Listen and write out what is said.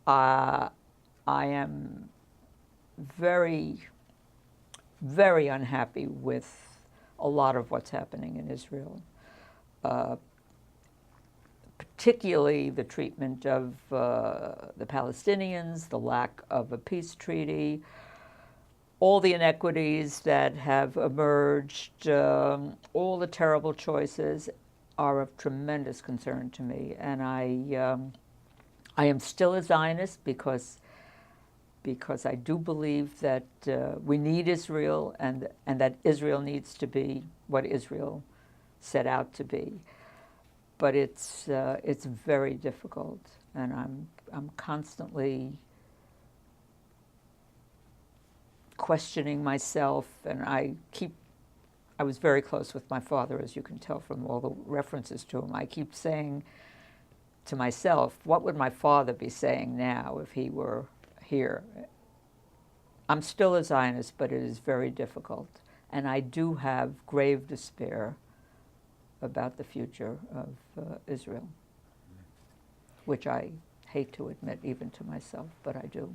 I am very, very unhappy with a lot of what's happening in Israel, particularly the treatment of the Palestinians, the lack of a peace treaty, all the inequities that have emerged, all the terrible choices are of tremendous concern to me. And I am still a Zionist because I do believe that we need Israel and that Israel needs to be what Israel set out to be. But it's very difficult, and I'm constantly questioning myself, and I was very close with my father, as you can tell from all the references to him. I keep saying to myself, what would my father be saying now if he were here? I'm still a Zionist, but it is very difficult. And I do have grave despair about the future of Israel, which I hate to admit even to myself, but I do.